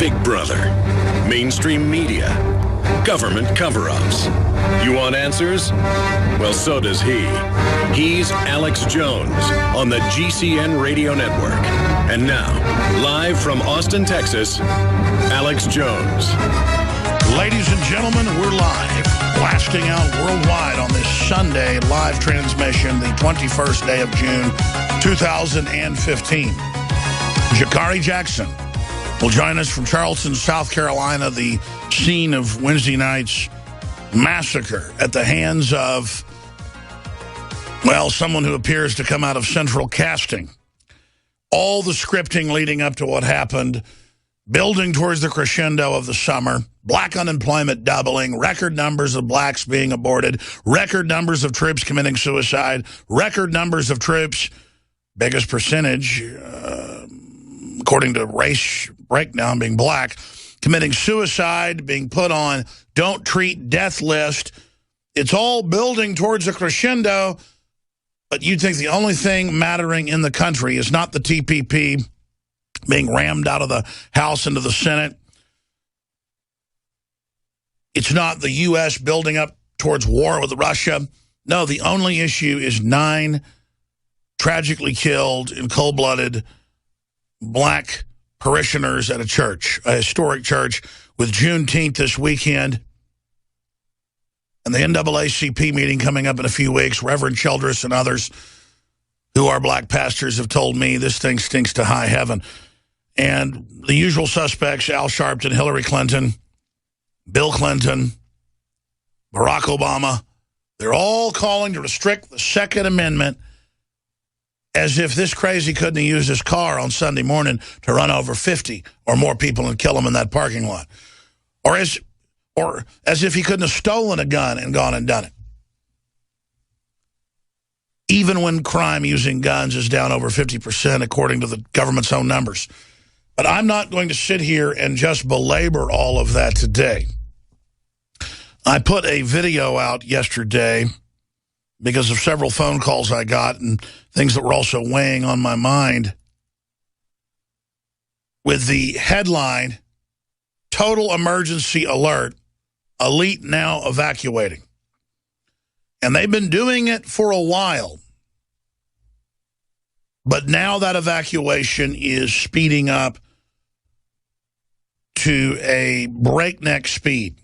Big Brother, mainstream media, government cover-ups. You want answers? Well, so does he. He's Alex Jones on the GCN Radio Network. And now, live from Austin, Texas, Alex Jones. Ladies and gentlemen, we're live, blasting out worldwide on this Sunday live transmission, the 21st day of June, 2015. Jakari Jackson will join us from Charleston, South Carolina, the scene of Wednesday night's massacre at the hands of, well, someone who appears to come out of central casting. All the scripting leading up to what happened, building towards the crescendo of the summer, black unemployment doubling, record numbers of blacks being aborted, record numbers of troops committing suicide, record numbers of troops, biggest percentage, according to race breakdown, being black, committing suicide, being put on don't treat death list. It's all building towards a crescendo, but you'd think the only thing mattering in the country is not the TPP being rammed out of the House into the Senate. It's not the U.S. building up towards war with Russia. No, the only issue is 9 tragically killed in cold-blooded black parishioners at a church, a historic church, with Juneteenth this weekend and the NAACP meeting coming up in a few weeks. Reverend Childress and others who are black pastors have told me this thing stinks to high heaven. And the usual suspects, Al Sharpton, Hillary Clinton, Bill Clinton, Barack Obama, they're all calling to restrict the Second Amendment, as if this crazy couldn't have used his car on Sunday morning to run over 50 or more people and kill them in that parking lot. Or as if he couldn't have stolen a gun and gone and done it. Even when crime using guns is down over 50%, according to the government's own numbers. But I'm not going to sit here and just belabor all of that today. I put a video out yesterday because of several phone calls I got and things that were also weighing on my mind, with the headline, Total Emergency Alert, Elite Now Evacuating. And they've been doing it for a while. But now that evacuation is speeding up to a breakneck speed.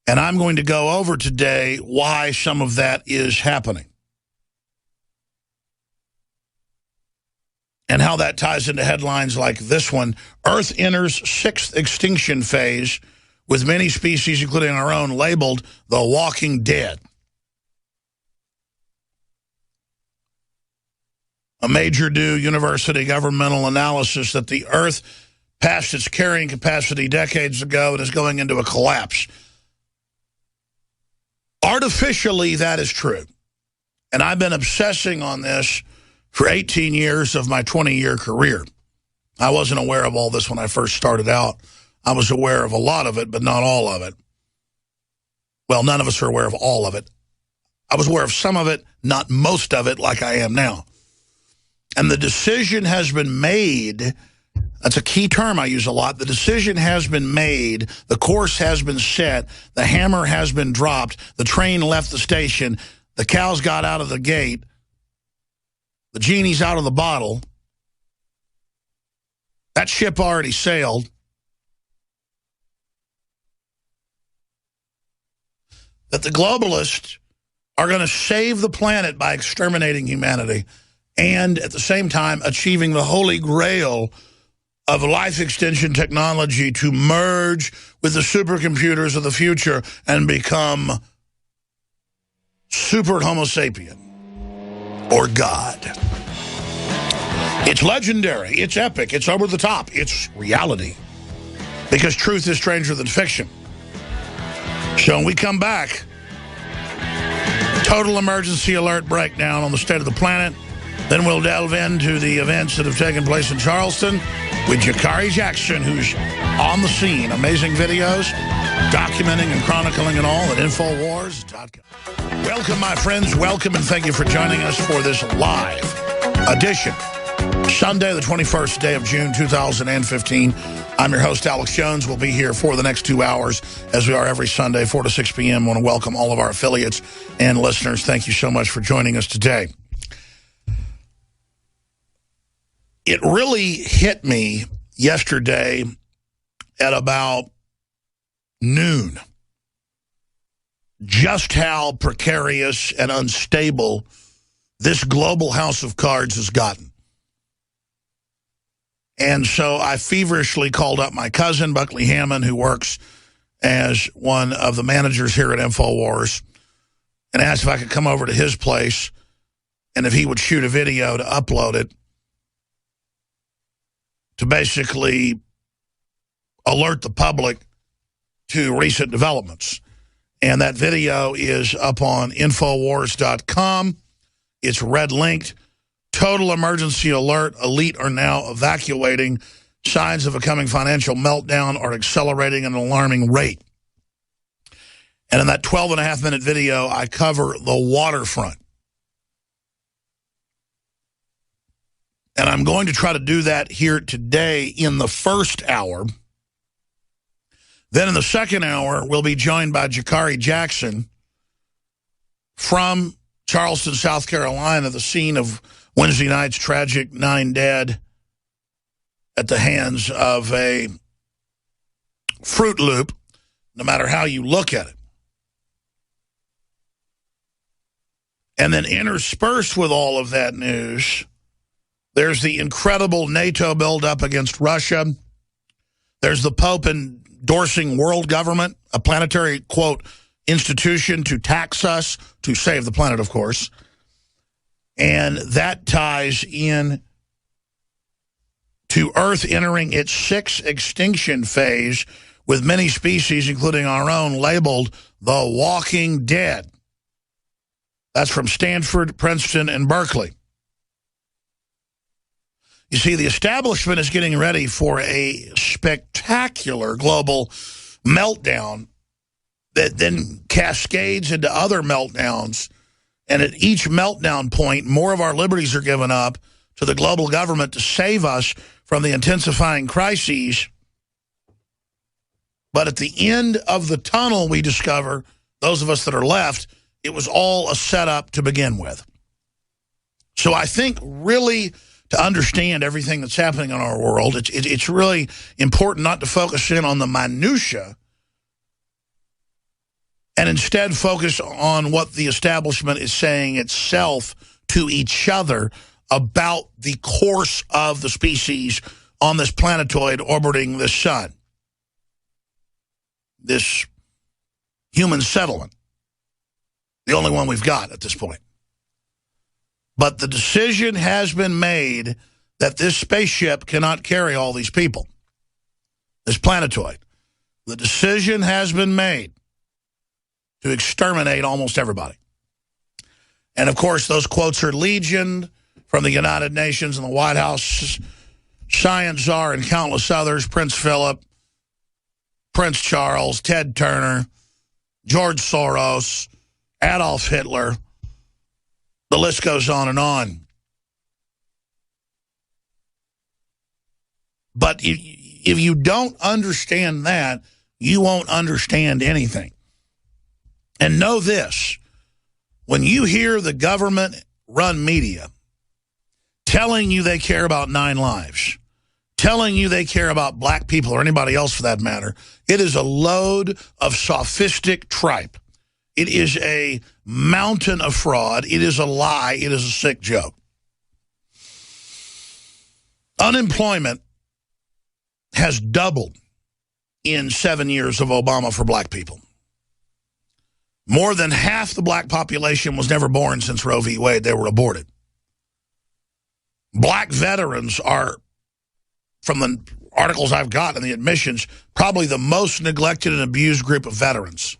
And I'm going to go over today why some of that is happening. And how that ties into headlines like this one, Earth enters 6th extinction phase, with many species, including our own, labeled the Walking Dead. A major Purdue University governmental analysis that the Earth passed its carrying capacity decades ago and is going into a collapse. Artificially, that is true. And I've been obsessing on this for 18 years of my 20-year career. I wasn't aware of all this when I first started out. I was aware of a lot of it, but not all of it. Well, none of us are aware of all of it. I was aware of some of it, not most of it, like I am now. And the decision has been made. That's a key term I use a lot. The decision has been made. The course has been set. The hammer has been dropped. The train left the station. The cows got out of the gate. The genie's out of the bottle. That ship already sailed. That the globalists are going to save the planet by exterminating humanity and at the same time achieving the holy grail of life extension technology to merge with the supercomputers of the future and become super homo sapien, or God. It's legendary, it's epic, it's over the top, it's reality. Because truth is stranger than fiction. So when we come back, total emergency alert breakdown on the state of the planet. Then we'll delve into the events that have taken place in Charleston with Jakari Jackson, who's on the scene. Amazing videos, documenting and chronicling it all at Infowars.com. Welcome, my friends. Welcome, and thank you for joining us for this live edition, Sunday, the 21st day of June, 2015. I'm your host, Alex Jones. We'll be here for the next 2 hours, as we are every Sunday, 4 to 6 p.m. I want to welcome all of our affiliates and listeners. Thank you so much for joining us today. It really hit me yesterday at about noon just how precarious and unstable this global house of cards has gotten. And so I feverishly called up my cousin, Buckley Hammond, who works as one of the managers here at Infowars, and asked if I could come over to his place and if he would shoot a video to upload it to basically alert the public to recent developments. And that video is up on Infowars.com. It's red-linked. Total emergency alert. Elite are now evacuating. Signs of a coming financial meltdown are accelerating at an alarming rate. And in that 12.5-minute video, I cover the waterfront. And I'm going to try to do that here today in the first hour. Then in the second hour, we'll be joined by Jakari Jackson from Charleston, South Carolina, the scene of Wednesday night's tragic 9 dead at the hands of a Fruit Loop, no matter how you look at it. And then interspersed with all of that news, there's the incredible NATO buildup against Russia. There's the Pope endorsing world government, a planetary, quote, institution to tax us, to save the planet, of course. And that ties in to Earth entering its 6th extinction phase, with many species, including our own, labeled the Walking Dead. That's from Stanford, Princeton, and Berkeley. You see, the establishment is getting ready for a spectacular global meltdown that then cascades into other meltdowns. And at each meltdown point, more of our liberties are given up to the global government to save us from the intensifying crises. But at the end of the tunnel, we discover, those of us that are left, it was all a setup to begin with. So I think really to understand everything that's happening in our world, it's really important not to focus in on the minutia, and instead focus on what the establishment is saying itself to each other about the course of the species on this planetoid orbiting the sun. This human settlement, the only one we've got at this point. But the decision has been made that this spaceship cannot carry all these people, this planetoid. The decision has been made to exterminate almost everybody. And, of course, those quotes are legioned from the United Nations and the White House, Science Czar, and countless others, Prince Philip, Prince Charles, Ted Turner, George Soros, Adolf Hitler. The list goes on and on. But if you don't understand that, you won't understand anything. And know this, when you hear the government-run media telling you they care about 9 lives, telling you they care about black people or anybody else for that matter, it is a load of sophistic tripe. It is a mountain of fraud. It is a lie. It is a sick joke. Unemployment has doubled in 7 years of Obama for black people. More than half the black population was never born since Roe v. Wade. They were aborted. Black veterans are, from the articles I've got and the admissions, probably the most neglected and abused group of veterans.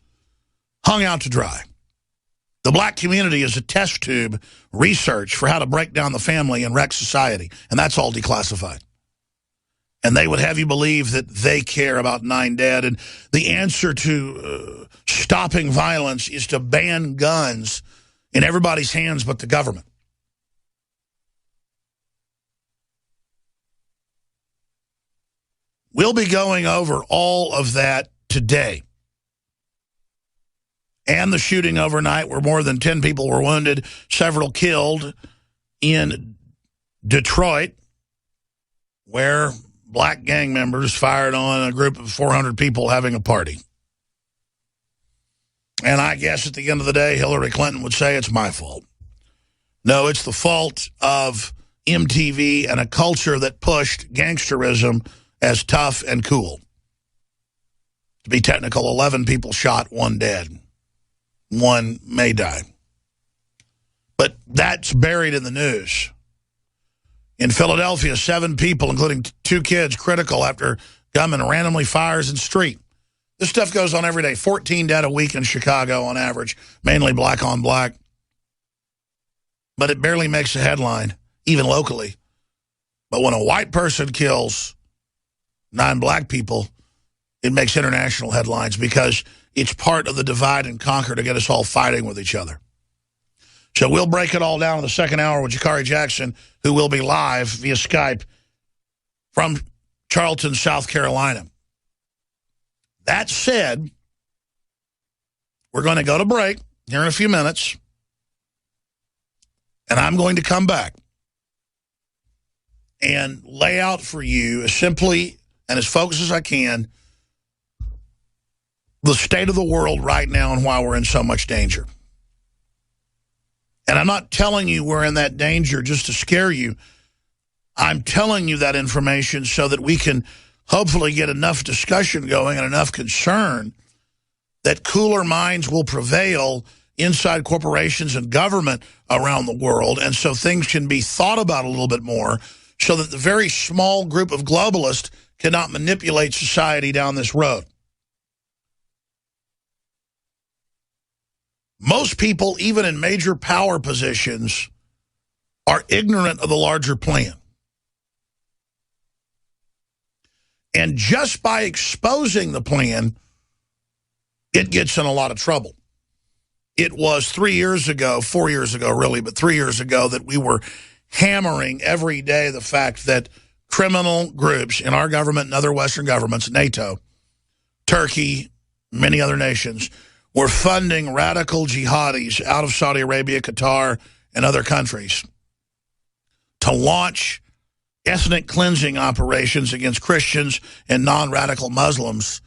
Hung out to dry. The black community is a test tube research for how to break down the family and wreck society, and that's all declassified. And they would have you believe that they care about 9 dead, and the answer to stopping violence is to ban guns in everybody's hands but the government. We'll be going over all of that today. And the shooting overnight where more than 10 people were wounded, several killed in Detroit, where black gang members fired on a group of 400 people having a party. And I guess at the end of the day, Hillary Clinton would say it's my fault. No, it's the fault of MTV and a culture that pushed gangsterism as tough and cool. To be technical, 11 people shot, 1 dead. 1 may die. But that's buried in the news. In Philadelphia, 7 people, including 2 kids, critical after gunman randomly fires in street. This stuff goes on every day. 14 dead a week in Chicago on average, mainly black on black. But it barely makes a headline, even locally. But when a white person kills 9 black people, it makes international headlines because it's part of the divide and conquer to get us all fighting with each other. So we'll break it all down in the second hour with Jakari Jackson, who will be live via Skype from Charleston, South Carolina. That said, we're going to go to break here in a few minutes, and I'm going to come back and lay out for you as simply and as focused as I can the state of the world right now and why we're in so much danger. And I'm not telling you we're in that danger just to scare you. I'm telling you that information so that we can hopefully get enough discussion going and enough concern that cooler minds will prevail inside corporations and government around the world, and so things can be thought about a little bit more so that the very small group of globalists cannot manipulate society down this road. Most people, even in major power positions, are ignorant of the larger plan. And just by exposing the plan, it gets in a lot of trouble. It was 3 years ago, 4 years ago really, but 3 years ago that we were hammering every day the fact that criminal groups in our government and other Western governments, NATO, Turkey, many other nations, were funding radical jihadis out of Saudi Arabia, Qatar, and other countries to launch ethnic cleansing operations against Christians and non-radical Muslims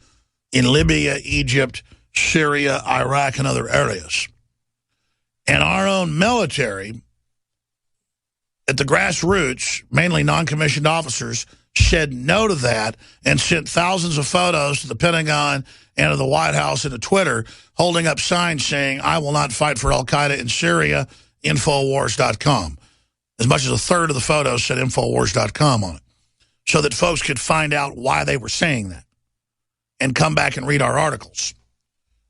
in Libya, Egypt, Syria, Iraq, and other areas. And our own military, at the grassroots, mainly non-commissioned officers, said no to that and sent thousands of photos to the Pentagon and to the White House and to Twitter, holding up signs saying, "I will not fight for al-Qaeda in Syria," Infowars.com. As much as a third of the photos said Infowars.com on it, so that folks could find out why they were saying that and come back and read our articles.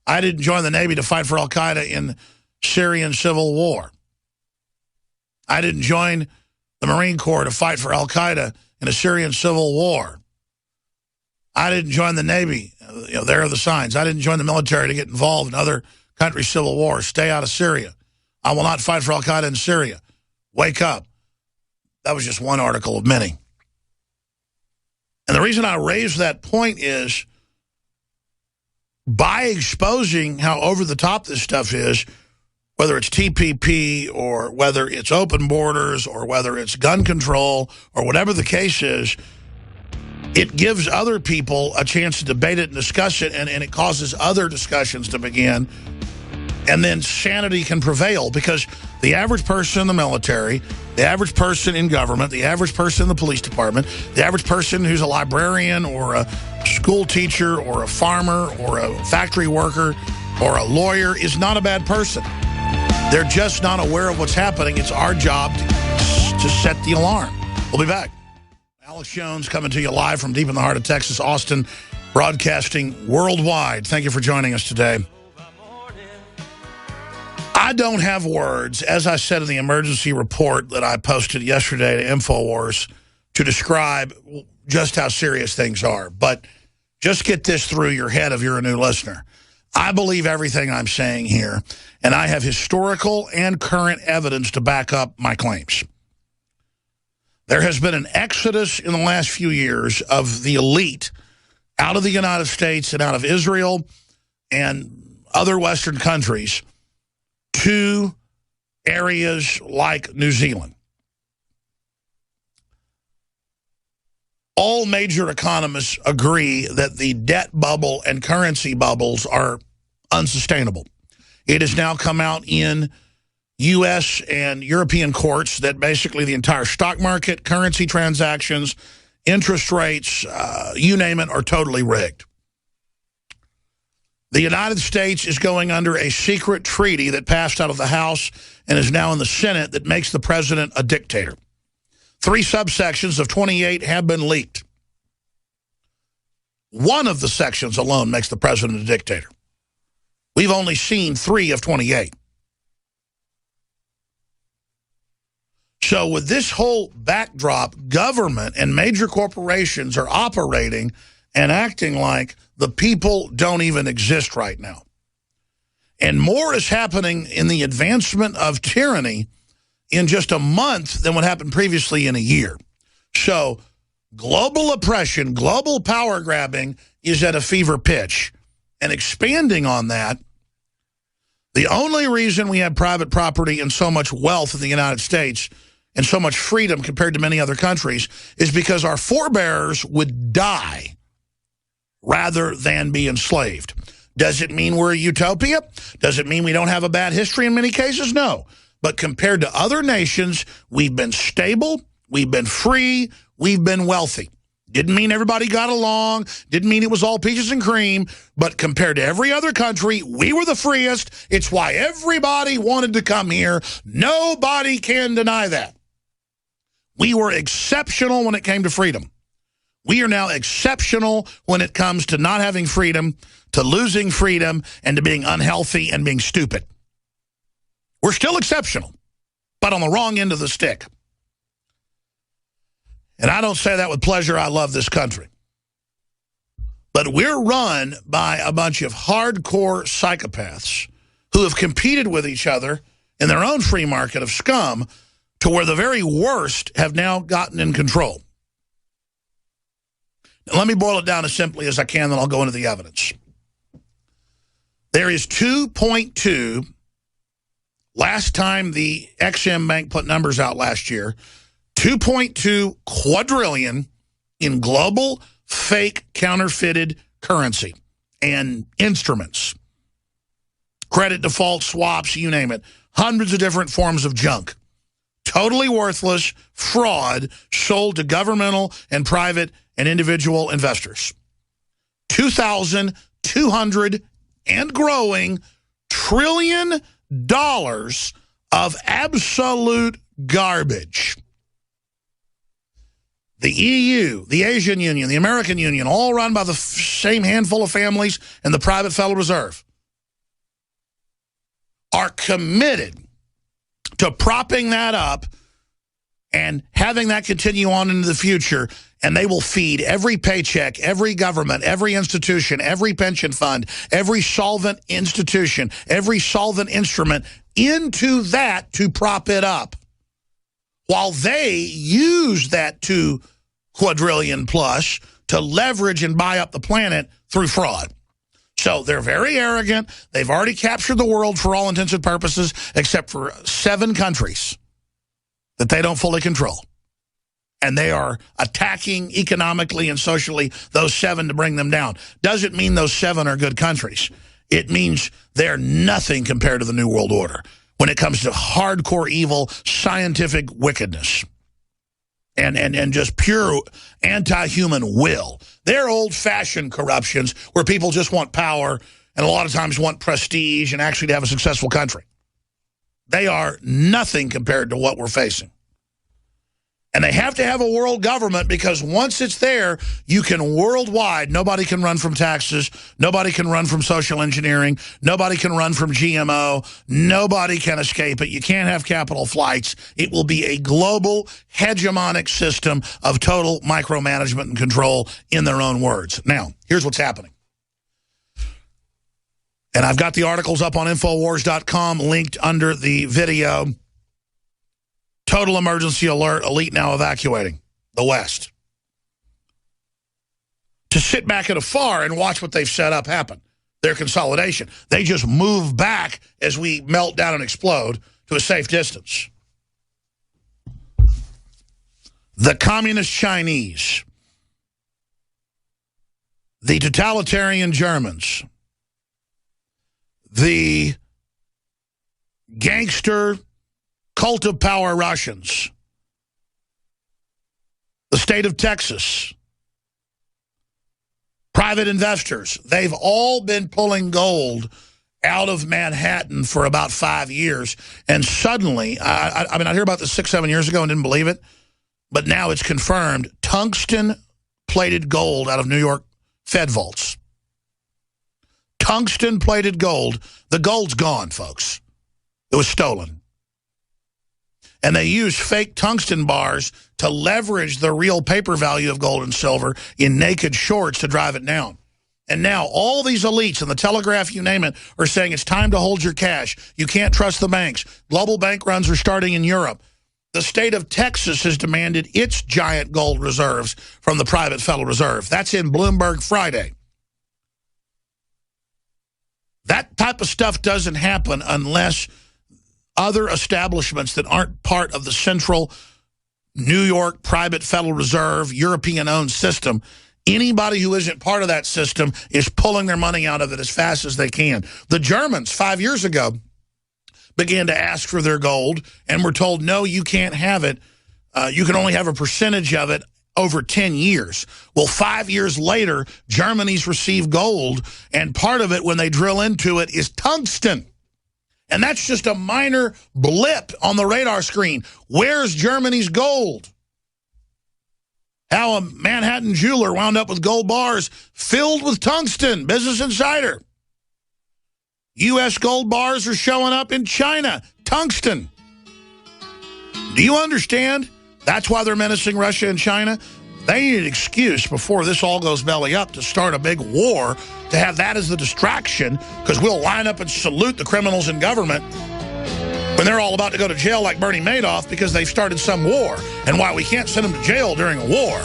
I didn't join the Navy to fight for al-Qaeda in the Syrian civil war. I didn't join the Marine Corps to fight for al-Qaeda in a Syrian civil war. I didn't join the Navy. There are the signs. I didn't join the military to get involved in other countries' civil wars. Stay out of Syria. I will not fight for al-Qaeda in Syria. Wake up. That was just one article of many. And the reason I raised that point is by exposing how over the top this stuff is, whether it's TPP or whether it's open borders or whether it's gun control or whatever the case is, it gives other people a chance to debate it and discuss it, and it causes other discussions to begin. And then sanity can prevail because the average person in the military, the average person in government, the average person in the police department, the average person who's a librarian or a school teacher or a farmer or a factory worker or a lawyer is not a bad person. They're just not aware of what's happening. It's our job to set the alarm. We'll be back. Alex Jones coming to you live from deep in the heart of Texas, Austin, broadcasting worldwide. Thank you for joining us today. I don't have words, as I said in the emergency report that I posted yesterday to Infowars, to describe just how serious things are. But just get this through your head if you're a new listener. I believe everything I'm saying here, and I have historical and current evidence to back up my claims. There has been an exodus in the last few years of the elite out of the United States and out of Israel and other Western countries to areas like New Zealand. All major economists agree that the debt bubble and currency bubbles are unsustainable. It has now come out in U.S. and European courts that basically the entire stock market, currency transactions, interest rates, you name it, are totally rigged. The United States is going under a secret treaty that passed out of the House and is now in the Senate that makes the president a dictator. 3 subsections of 28 have been leaked. One of the sections alone makes the president a dictator. We've only seen 3 of 28. So with this whole backdrop, government and major corporations are operating and acting like the people don't even exist right now. And more is happening in the advancement of tyranny in just a month than what happened previously in a year. So global oppression, global power grabbing is at a fever pitch. And expanding on that, the only reason we have private property and so much wealth in the United States and so much freedom compared to many other countries is because our forebears would die rather than be enslaved. Does it mean we're a utopia? Does it mean we don't have a bad history in many cases? No. But compared to other nations, we've been stable, we've been free, we've been wealthy. Didn't mean everybody got along, didn't mean it was all peaches and cream, but compared to every other country, we were the freest. It's why everybody wanted to come here. Nobody can deny that. We were exceptional when it came to freedom. We are now exceptional when it comes to not having freedom, to losing freedom, and to being unhealthy and being stupid. We're still exceptional, but on the wrong end of the stick. And I don't say that with pleasure. I love this country. But we're run by a bunch of hardcore psychopaths who have competed with each other in their own free market of scum to where the very worst have now gotten in control. Now, let me boil it down as simply as I can, then I'll go into the evidence. There is 2.2, last time the XM Bank put numbers out last year, 2.2 quadrillion in global fake counterfeited currency and instruments. Credit default swaps, you name it. Hundreds of different forms of junk. Totally worthless fraud sold to governmental and private and individual investors. 2,200 and growing $trillion of absolute garbage. The EU, the Asian Union, the American Union, all run by the same handful of families and the private Federal Reserve, are committed to propping that up and having that continue on into the future, and they will feed every paycheck, every government, every institution, every pension fund, every solvent institution, every solvent instrument into that to prop it up, while they use that 2 quadrillion plus to leverage and buy up the planet through fraud. So they're very arrogant. They've already captured the world for all intents and purposes, except for 7 countries that they don't fully control. And they are attacking economically and socially those 7 to bring them down. Doesn't mean those 7 are good countries. It means they're nothing compared to the New World Order when it comes to hardcore evil, scientific wickedness, and just pure anti-human will. They're old-fashioned corruptions where people just want power and a lot of times want prestige and actually to have a successful country. They are nothing compared to what we're facing. And they have to have a world government because once it's there, you can worldwide, nobody can run from taxes, nobody can run from social engineering, nobody can run from GMO, nobody can escape it. You can't have capital flights. It will be a global hegemonic system of total micromanagement and control in their own words. Now, here's what's happening. And I've got the articles up on Infowars.com linked under the video. Total emergency alert, elite now evacuating the West. To sit back at afar and watch what they've set up happen, their consolidation. They just move back as we melt down and explode to a safe distance. The communist Chinese, the totalitarian Germans, the gangster cult of power Russians, the state of Texas, private investors, they've all been pulling gold out of Manhattan for about 5 years. And suddenly, I mean, I heard about this 6-7 years ago and didn't believe it, but now it's confirmed, tungsten-plated gold out of New York Fed vaults. Tungsten-plated gold. The gold's gone, folks. It was stolen. And they use fake tungsten bars to leverage the real paper value of gold and silver in naked shorts to drive it down. And now all these elites in the Telegraph, you name it, are saying it's time to hold your cash. You can't trust the banks. Global bank runs are starting in Europe. The state of Texas has demanded its giant gold reserves from the private Federal Reserve. That's in Bloomberg Friday. That type of stuff doesn't happen unless other establishments that aren't part of the central New York private Federal Reserve, European-owned system, anybody who isn't part of that system is pulling their money out of it as fast as they can. The Germans, 5 years ago, began to ask for their gold and were told, no, you can't have it. You can only have a percentage of it over 10 years. Well, 5 years later, Germany's received gold, and part of it, when they drill into it, is tungsten. And that's just a minor blip on the radar screen. Where's Germany's gold? How a Manhattan jeweler wound up with gold bars filled with tungsten. Business Insider. U.S. gold bars are showing up in China. Tungsten. Do you understand? That's why they're menacing Russia and China. They need an excuse before this all goes belly up to start a big war, to have that as the distraction, because we'll line up and salute the criminals in government when they're all about to go to jail like Bernie Madoff because they've started some war, and why we can't send them to jail during a war.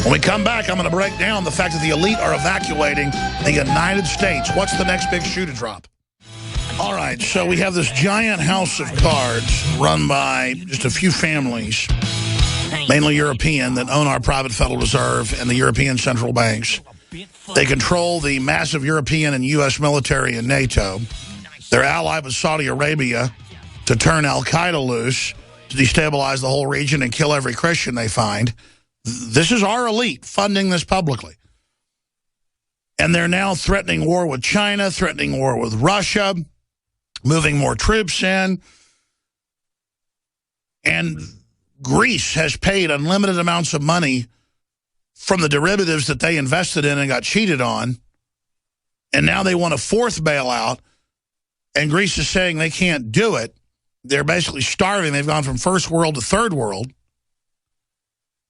When we come back, I'm going to break down the fact that the elite are evacuating the United States. What's the next big shoe to drop? All right, so we have this giant house of cards run by just a few families, mainly European, that own our private Federal Reserve and the European central banks. They control the massive European and U.S. military and NATO. They're allied with Saudi Arabia to turn al-Qaeda loose, to destabilize the whole region and kill every Christian they find. This is our elite funding this publicly. And they're now threatening war with China, threatening war with Russia, moving more troops in. And Greece has paid unlimited amounts of money from the derivatives that they invested in and got cheated on. And now they want a fourth bailout. And Greece is saying they can't do it. They're basically starving. They've gone from first world to third world.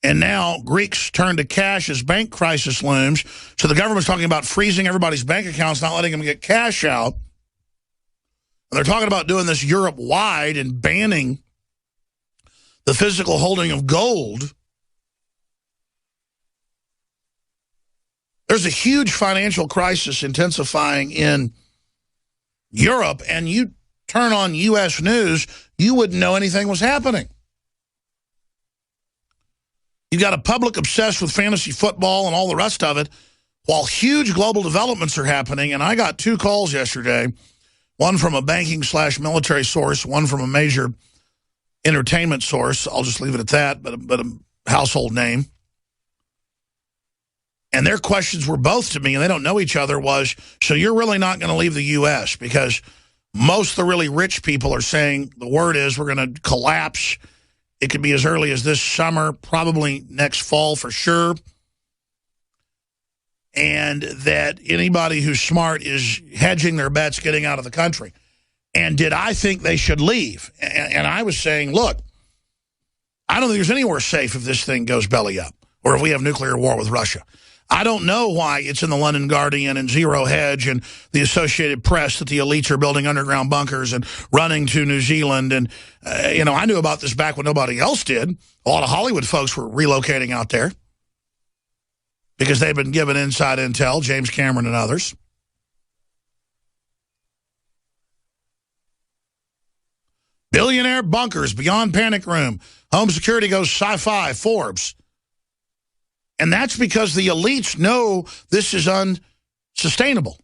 And now Greeks turn to cash as bank crisis looms. So the government's talking about freezing everybody's bank accounts, not letting them get cash out. And they're talking about doing this Europe-wide and banning the physical holding of gold. There's a huge financial crisis intensifying in Europe, and you turn on U.S. news, you wouldn't know anything was happening. You've got a public obsessed with fantasy football and all the rest of it, while huge global developments are happening. And I got 2 calls yesterday, one from a banking/military source, one from a major entertainment source. I'll just leave it at that, but a household name. And their questions were both to me, and they don't know each other, was, so you're really not going to leave the U.S. because most of the really rich people are saying the word is we're going to collapse. It could be as early as this summer, probably next fall for sure. And that anybody who's smart is hedging their bets getting out of the country. And did I think they should leave? And I was saying, look, I don't think there's anywhere safe if this thing goes belly up. or if we have nuclear war with Russia. I don't know why it's in the London Guardian and Zero Hedge and the Associated Press that the elites are building underground bunkers and running to New Zealand. And, I knew about this back when nobody else did. A lot of Hollywood folks were relocating out there because they've been given inside intel, James Cameron and others. Billionaire bunkers beyond panic room. Home security goes sci-fi, Forbes. And that's because the elites know this is unsustainable.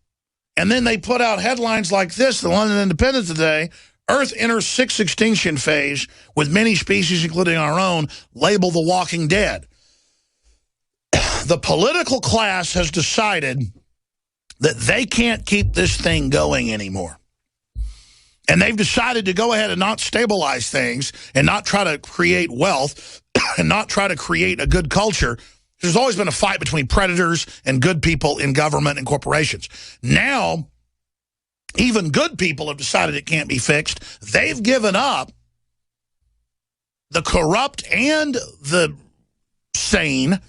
And then they put out headlines like this, the London Independent today, Earth enters sixth extinction phase with many species, including our own, labeled the walking dead. The political class has decided that they can't keep this thing going anymore. And they've decided to go ahead and not stabilize things and not try to create wealth and not try to create a good culture. There's always been a fight between predators and good people in government and corporations. Now, even good people have decided it can't be fixed. They've given up. The corrupt and the sane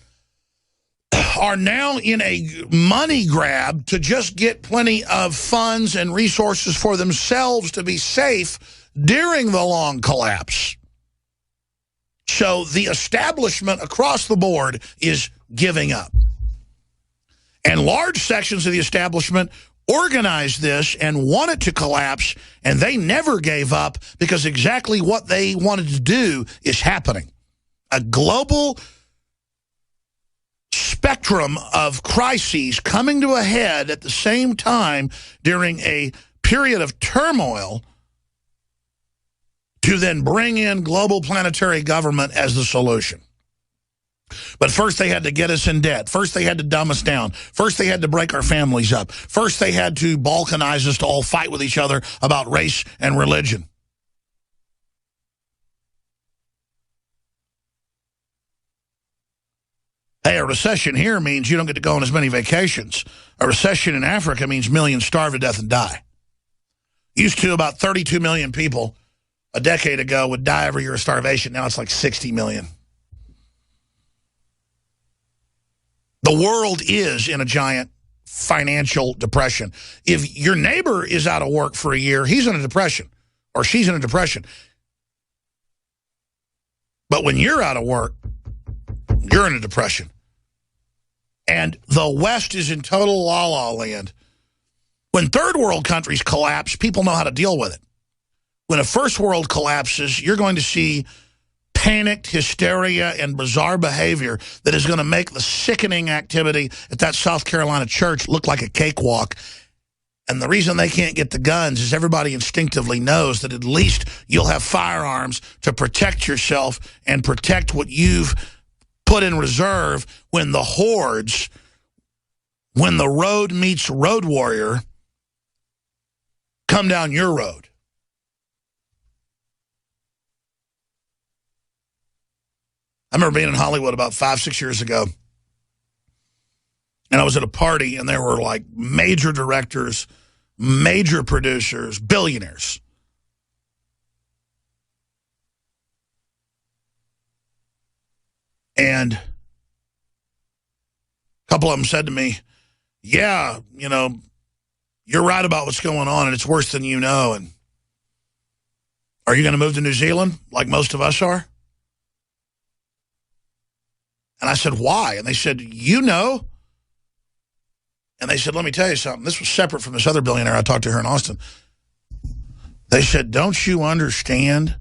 are now in a money grab to just get plenty of funds and resources for themselves to be safe during the long collapse. So the establishment across the board is giving up. And large sections of the establishment organized this and wanted to collapse, and they never gave up because exactly what they wanted to do is happening. A global spectrum of crises coming to a head at the same time during a period of turmoil to then bring in global planetary government as the solution. But first they had to get us in debt. First they had to dumb us down. First they had to break our families up. First they had to balkanize us to all fight with each other about race and religion. Hey, a recession here means you don't get to go on as many vacations. A recession in Africa means millions starve to death and die. Used to about 32 million people a decade ago would die every year of starvation. Now it's like 60 million. The world is in a giant financial depression. If your neighbor is out of work for a year, he's in a depression or she's in a depression. But when you're out of work, you're in a depression. And the West is in total la-la land. When third world countries collapse, people know how to deal with it. When a first world collapses, you're going to see panicked hysteria and bizarre behavior that is going to make the sickening activity at that South Carolina church look like a cakewalk. And the reason they can't get the guns is everybody instinctively knows that at least you'll have firearms to protect yourself and protect what you've put in reserve when the hordes, when the road meets road warrior, come down your road. I remember being in Hollywood about 5-6 years ago, and I was at a party, and there were like major directors, major producers, billionaires. And a couple of them said to me, yeah, you're right about what's going on, and it's worse than you know. And are you going to move to New Zealand like most of us are? And I said, why? And they said, you know. And they said, let me tell you something. This was separate from this other billionaire. I talked to her in Austin. They said, don't you understand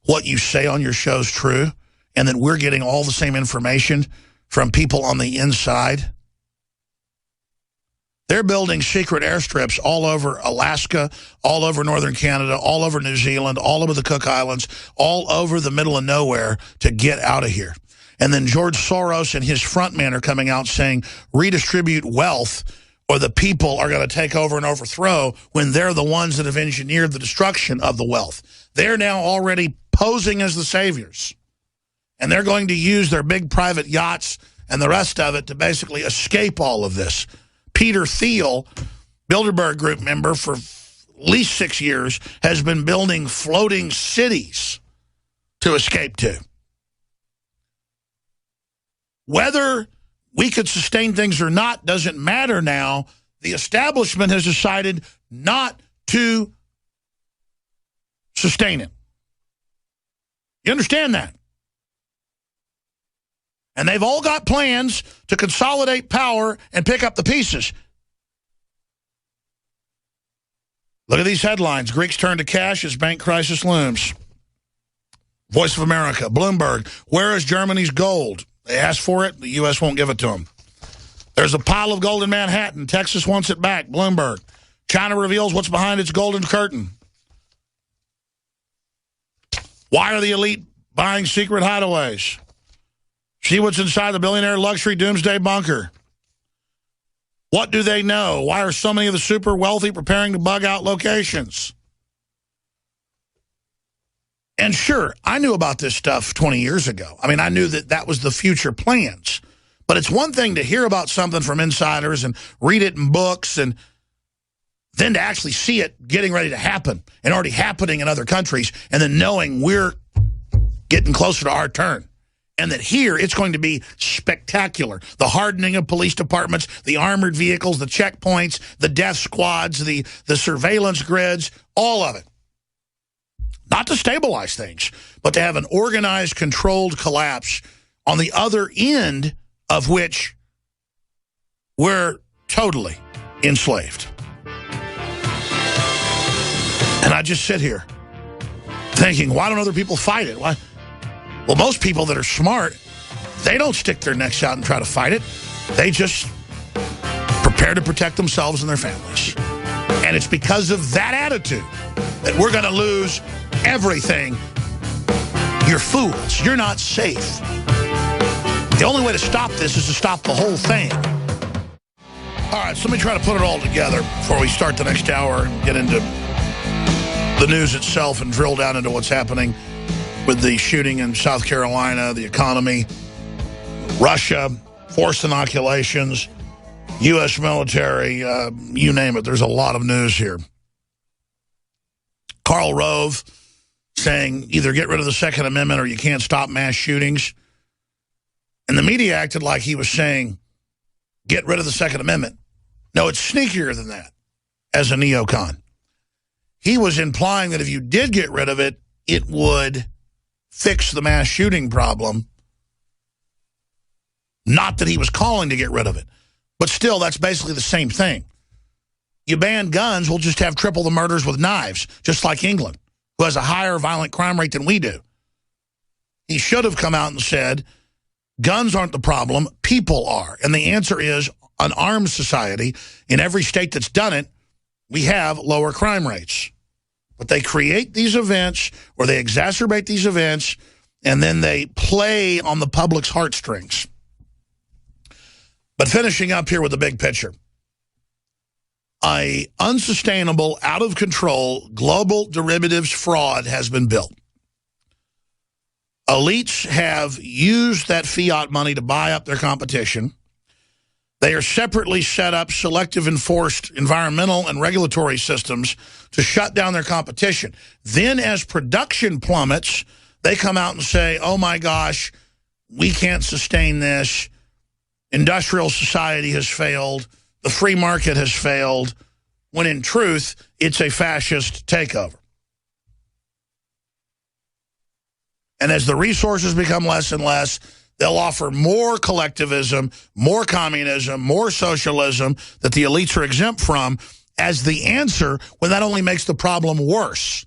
what you say on your show is true? And that we're getting all the same information from people on the inside? They're building secret airstrips all over Alaska, all over northern Canada, all over New Zealand, all over the Cook Islands, all over the middle of nowhere to get out of here. And then George Soros and his frontmen are coming out saying, redistribute wealth or the people are going to take over and overthrow, when they're the ones that have engineered the destruction of the wealth. They're now already posing as the saviors. And they're going to use their big private yachts and the rest of it to basically escape all of this. Peter Thiel, Bilderberg Group member for at least 6 years, has been building floating cities to escape to. Whether we could sustain things or not doesn't matter now. The establishment has decided not to sustain it. You understand that? And they've all got plans to consolidate power and pick up the pieces. Look at these headlines. Greeks turn to cash as bank crisis looms. Voice of America, Bloomberg, where is Germany's gold? They asked for it, the U.S. won't give it to them. There's a pile of gold in Manhattan. Texas wants it back, Bloomberg. China reveals what's behind its golden curtain. Why are the elite buying secret hideaways? See what's inside the billionaire luxury doomsday bunker. What do they know? Why are so many of the super wealthy preparing to bug out locations? And sure, I knew about this stuff 20 years ago. I mean, I knew that that was the future plans. But it's one thing to hear about something from insiders and read it in books and then to actually see it getting ready to happen and already happening in other countries and then knowing we're getting closer to our turn. And that here, it's going to be spectacular. The hardening of police departments, the armored vehicles, the checkpoints, the death squads, the surveillance grids, all of it. Not to stabilize things, but to have an organized, controlled collapse on the other end of which we're totally enslaved. And I just sit here thinking, why don't other people fight it? Why? Well, most people that are smart, they don't stick their necks out and try to fight it. They just prepare to protect themselves and their families. And it's because of that attitude that we're going to lose everything. You're fools. You're not safe. The only way to stop this is to stop the whole thing. All right, so let me try to put it all together before we start the next hour and get into the news itself and drill down into what's happening with the shooting in South Carolina, the economy, Russia, forced inoculations, U.S. military, you name it. There's a lot of news here. Karl Rove saying either get rid of the Second Amendment or you can't stop mass shootings. And the media acted like he was saying, get rid of the Second Amendment. No, it's sneakier than that as a neocon. He was implying that if you did get rid of it, it would fix the mass shooting problem. Not that he was calling to get rid of it. But still, that's basically the same thing. You ban guns, we'll just have triple the murders with knives, just like England, who has a higher violent crime rate than we do. He should have come out and said, guns aren't the problem, people are. And the answer is, an armed society, in every state that's done it, we have lower crime rates. But they create these events, or they exacerbate these events, and then they play on the public's heartstrings. But finishing up here with the big picture. An unsustainable, out-of-control, global derivatives fraud has been built. Elites have used that fiat money to buy up their competition. They are separately set up selective enforced environmental and regulatory systems to shut down their competition. Then as production plummets, they come out and say, oh my gosh, we can't sustain this. Industrial society has failed. The free market has failed. When in truth, it's a fascist takeover. And as the resources become less and less, they'll offer more collectivism, more communism, more socialism that the elites are exempt from as the answer, when that only makes the problem worse.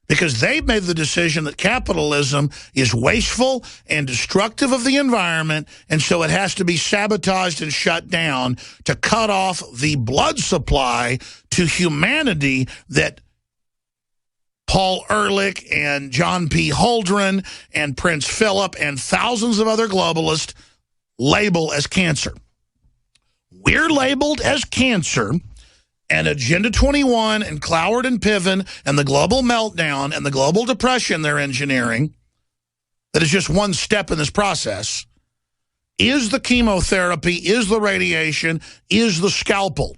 Because they've made the decision that capitalism is wasteful and destructive of the environment, and so it has to be sabotaged and shut down to cut off the blood supply to humanity that Paul Ehrlich and John P. Holdren and Prince Philip and thousands of other globalists label as cancer. We're labeled as cancer, and Agenda 21 and Cloward and Piven and the global meltdown and the global depression they're engineering, that is just one step in this process, is the chemotherapy, is the radiation, is the scalpel,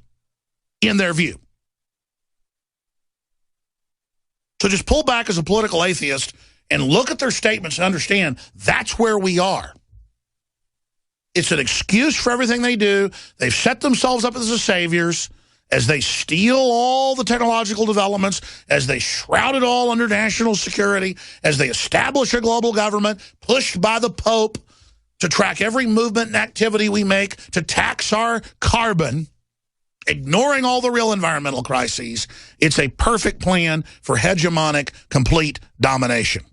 in their view. So just pull back as a political atheist and look at their statements and understand that's where we are. It's an excuse for everything they do. They've set themselves up as the saviors as they steal all the technological developments, as they shroud it all under national security, as they establish a global government pushed by the Pope to track every movement and activity we make, to tax our carbon, ignoring all the real environmental crises. It's a perfect plan for hegemonic, complete domination.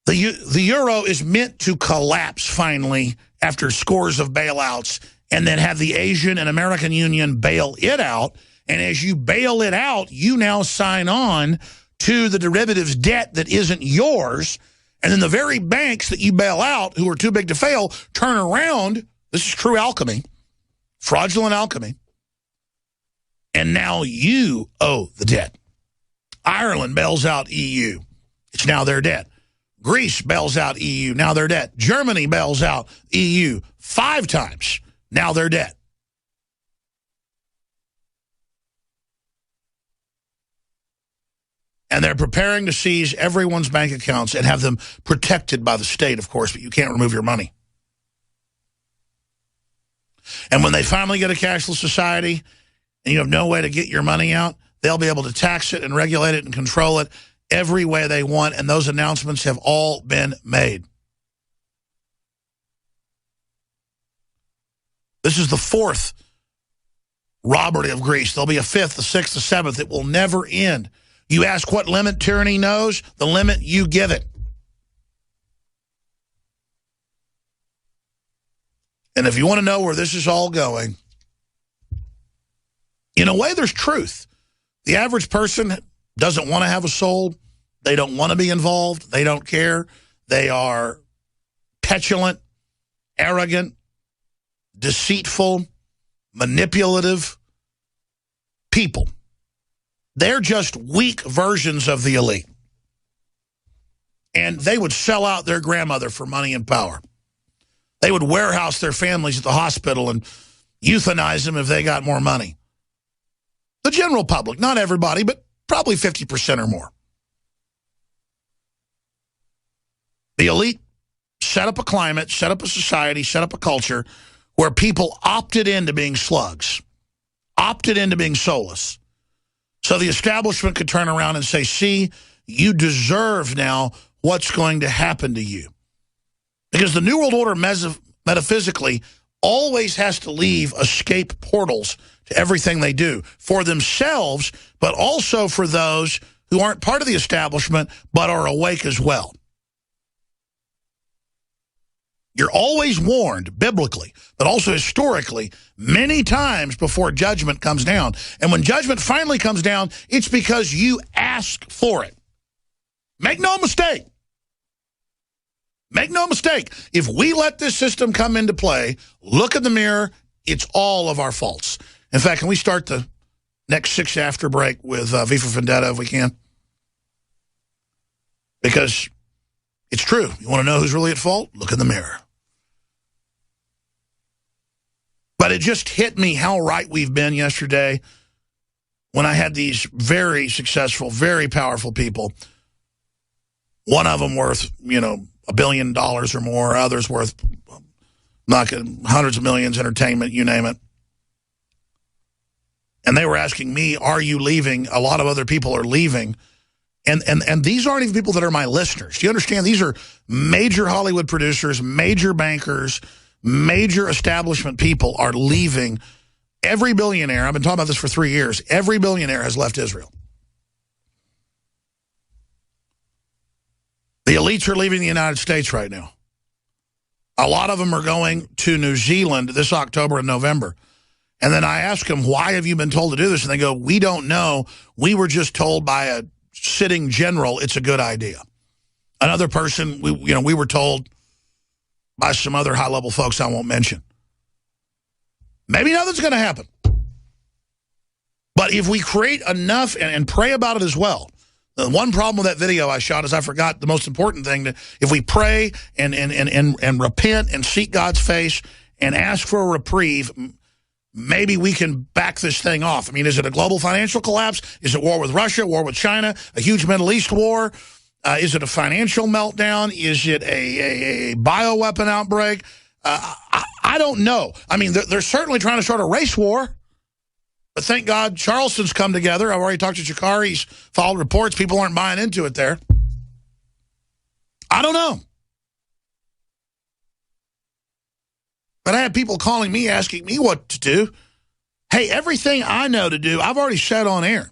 The euro is meant to collapse finally after scores of bailouts, and then have the Asian and American Union bail it out. And as you bail it out, you now sign on to the derivatives debt that isn't yours. And then the very banks that you bail out, who are too big to fail, turn around. This is true alchemy, fraudulent alchemy. And now you owe the debt. Ireland bails out EU. It's now their debt. Greece bails out EU. Now their debt. Germany bails out EU 5 times. Now they're dead. And they're preparing to seize everyone's bank accounts and have them protected by the state, of course, but you can't remove your money. And when they finally get a cashless society and you have no way to get your money out, they'll be able to tax it and regulate it and control it every way they want, and those announcements have all been made. This is the 4th robbery of Greece. There'll be a 5th, the 6th, the 7th. It will never end. You ask what limit tyranny knows, the limit you give it. And if you want to know where this is all going, in a way, there's truth. The average person doesn't want to have a soul. They don't want to be involved. They don't care. They are petulant, arrogant, deceitful, manipulative people. They're just weak versions of the elite. And they would sell out their grandmother for money and power. They would warehouse their families at the hospital and euthanize them if they got more money. The general public, not everybody, but probably 50% or more. The elite set up a climate, set up a society, set up a culture where people opted into being slugs, opted into being soulless. So the establishment could turn around and say, see, you deserve now what's going to happen to you. Because the New World Order metaphysically always has to leave escape portals to everything they do for themselves, but also for those who aren't part of the establishment but are awake as well. You're always warned, biblically, but also historically, many times before judgment comes down. And when judgment finally comes down, it's because you ask for it. Make no mistake. Make no mistake. If we let this system come into play, look in the mirror, it's all of our faults. In fact, can we start the next 6 after break with V for Vendetta if we can? Because it's true. You want to know who's really at fault? Look in the mirror. But it just hit me how right we've been yesterday when I had these very successful, very powerful people. One of them worth, $1 billion or more. Others worth hundreds of millions, entertainment, you name it. And they were asking me, are you leaving? A lot of other people are leaving. And these aren't even people that are my listeners. Do you understand? These are major Hollywood producers, major bankers, major establishment people are leaving. Every billionaire, I've been talking about this for 3 years, every billionaire has left Israel. The elites are leaving the United States right now. A lot of them are going to New Zealand this October and November. And then I ask them, why have you been told to do this? And they go, we don't know. We were just told by a sitting general it's a good idea. Another person, we were told by some other high-level folks I won't mention. Maybe nothing's going to happen. But if we create enough and pray about it as well. The one problem with that video I shot is I forgot the most important thing. That if we pray and repent and seek God's face and ask for a reprieve, maybe we can back this thing off. I mean, is it a global financial collapse? Is it war with Russia, war with China, a huge Middle East war? Is it a financial meltdown? Is it a bioweapon outbreak? I don't know. I mean, they're certainly trying to start a race war. But thank God Charleston's come together. I've already talked to Jakari. He's followed reports. People aren't buying into it there. I don't know. But I have people calling me, asking me what to do. Hey, everything I know to do, I've already said on air.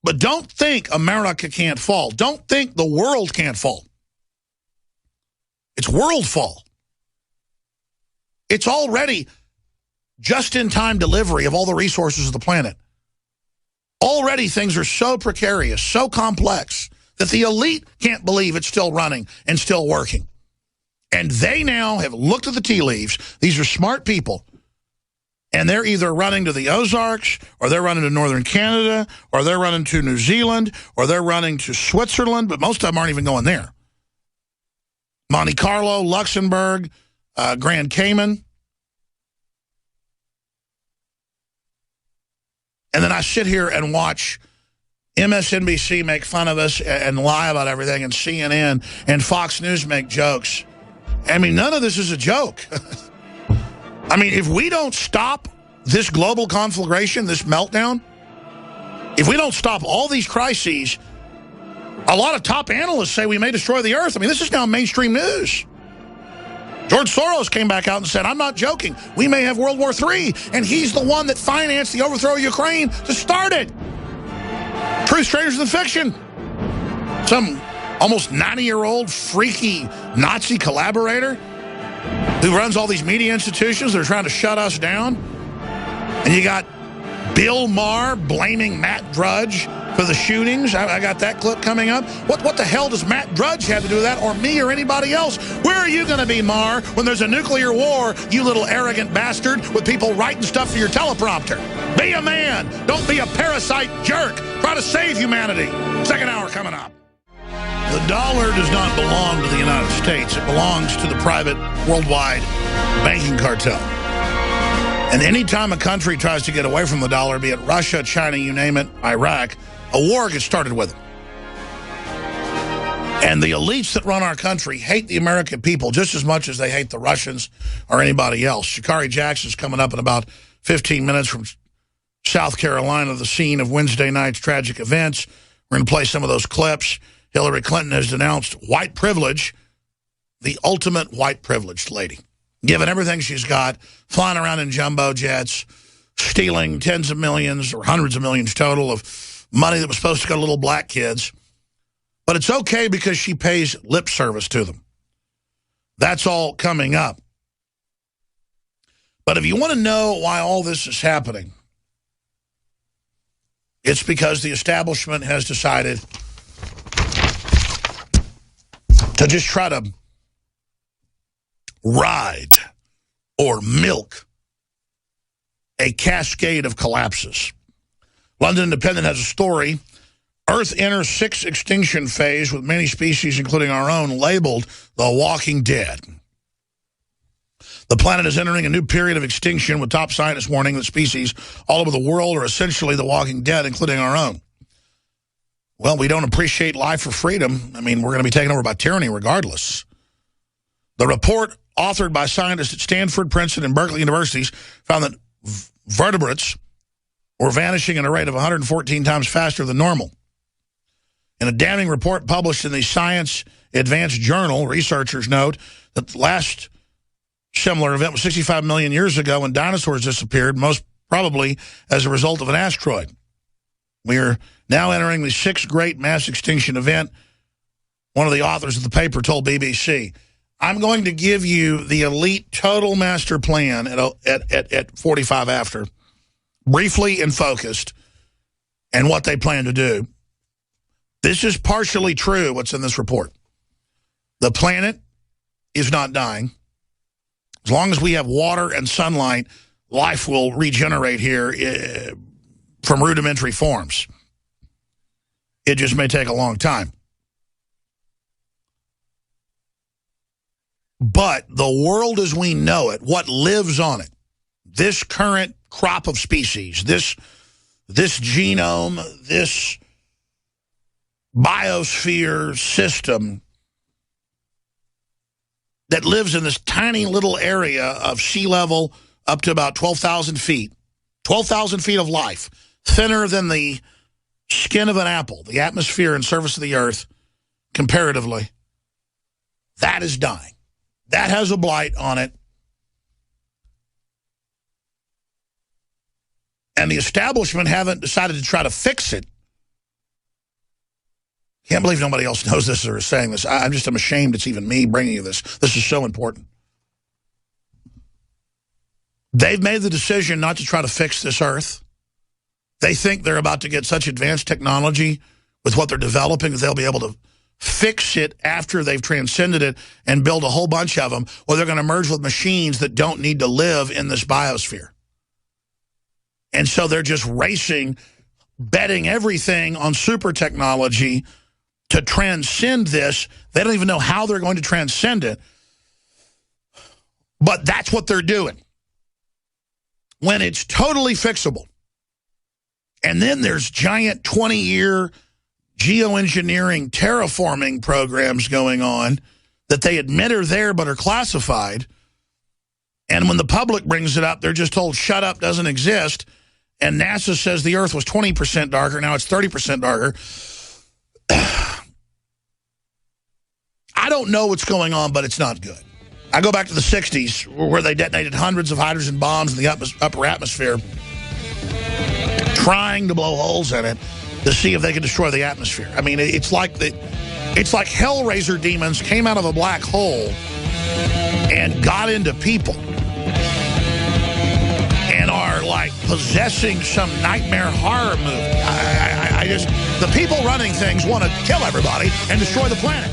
But don't think America can't fall. Don't think the world can't fall. It's world fall. It's already just-in-time delivery of all the resources of the planet. Already things are so precarious, so complex, that the elite can't believe it's still running and still working. And they now have looked at the tea leaves. These are smart people. And they're either running to the Ozarks, or they're running to northern Canada, or they're running to New Zealand, or they're running to Switzerland, but most of them aren't even going there. Monte Carlo, Luxembourg, Grand Cayman. And then I sit here and watch MSNBC make fun of us and lie about everything, and CNN and Fox News make jokes. I mean, none of this is a joke. I mean, if we don't stop this global conflagration, this meltdown, if we don't stop all these crises, a lot of top analysts say we may destroy the earth. I mean, this is now mainstream news. George Soros came back out and said, I'm not joking, we may have World War III, and he's the one that financed the overthrow of Ukraine to start it. Truth strangers than fiction. Some almost 90-year-old freaky Nazi collaborator who runs all these media institutions that are trying to shut us down. And you got Bill Maher blaming Matt Drudge for the shootings. I got that clip coming up. What the hell does Matt Drudge have to do with that, or me or anybody else? Where are you going to be, Maher, when there's a nuclear war, you little arrogant bastard, with people writing stuff to your teleprompter? Be a man. Don't be a parasite jerk. Try to save humanity. Second hour coming up. The dollar does not belong to the United States. It belongs to the private worldwide banking cartel. And anytime a country tries to get away from the dollar, be it Russia, China, you name it, Iraq, a war gets started with them. And the elites that run our country hate the American people just as much as they hate the Russians or anybody else. Sha'Carri Jackson's coming up in about 15 minutes from South Carolina, the scene of Wednesday night's tragic events. We're going to play some of those clips. Hillary Clinton has denounced white privilege, the ultimate white privileged lady, given everything she's got, flying around in jumbo jets, stealing tens of millions or hundreds of millions total of money that was supposed to go to little black kids. But it's okay because she pays lip service to them. That's all coming up. But if you want to know why all this is happening, it's because the establishment has decided to just try to ride or milk a cascade of collapses. London Independent has a story. Earth enters sixth extinction phase with many species, including our own, labeled the Walking Dead. The planet is entering a new period of extinction, with top scientists warning that species all over the world are essentially the Walking Dead, including our own. Well, we don't appreciate life or freedom. I mean, we're going to be taken over by tyranny regardless. The report, authored by scientists at Stanford, Princeton, and Berkeley universities, found that vertebrates were vanishing at a rate of 114 times faster than normal. In a damning report published in the Science Advanced Journal, researchers note that the last similar event was 65 million years ago when dinosaurs disappeared, most probably as a result of an asteroid. We are now entering the sixth great mass extinction event. One of the authors of the paper told BBC, I'm going to give you the elite total master plan at 45 after, briefly and focused, and what they plan to do. This is partially true, what's in this report. The planet is not dying. As long as we have water and sunlight, life will regenerate here from rudimentary forms. It just may take a long time. But the world as we know it, what lives on it, this current crop of species, this genome, this biosphere system that lives in this tiny little area of sea level up to about 12,000 feet. 12,000 feet of life, thinner than the skin of an apple, the atmosphere and surface of the earth, comparatively. That is dying. That has a blight on it. And the establishment haven't decided to try to fix it. Can't believe nobody else knows this or is saying this. I'm ashamed it's even me bringing you this. This is so important. They've made the decision not to try to fix this Earth. They think they're about to get such advanced technology with what they're developing that they'll be able to fix it after they've transcended it and build a whole bunch of them, or they're going to merge with machines that don't need to live in this biosphere. And so they're just racing, betting everything on super technology to transcend this. They don't even know how they're going to transcend it. But that's what they're doing. When it's totally fixable. And then there's giant 20-year geoengineering, terraforming programs going on that they admit are there but are classified. And when the public brings it up, they're just told, shut up, doesn't exist. And NASA says the Earth was 20% darker, now it's 30% darker. I don't know what's going on, but it's not good. I go back to the 60s, where they detonated hundreds of hydrogen bombs in the upper atmosphere, trying to blow holes in it to see if they could destroy the atmosphere. I mean, it's like Hellraiser demons came out of a black hole and got into people and are like possessing some nightmare horror movie. The people running things want to kill everybody and destroy the planet.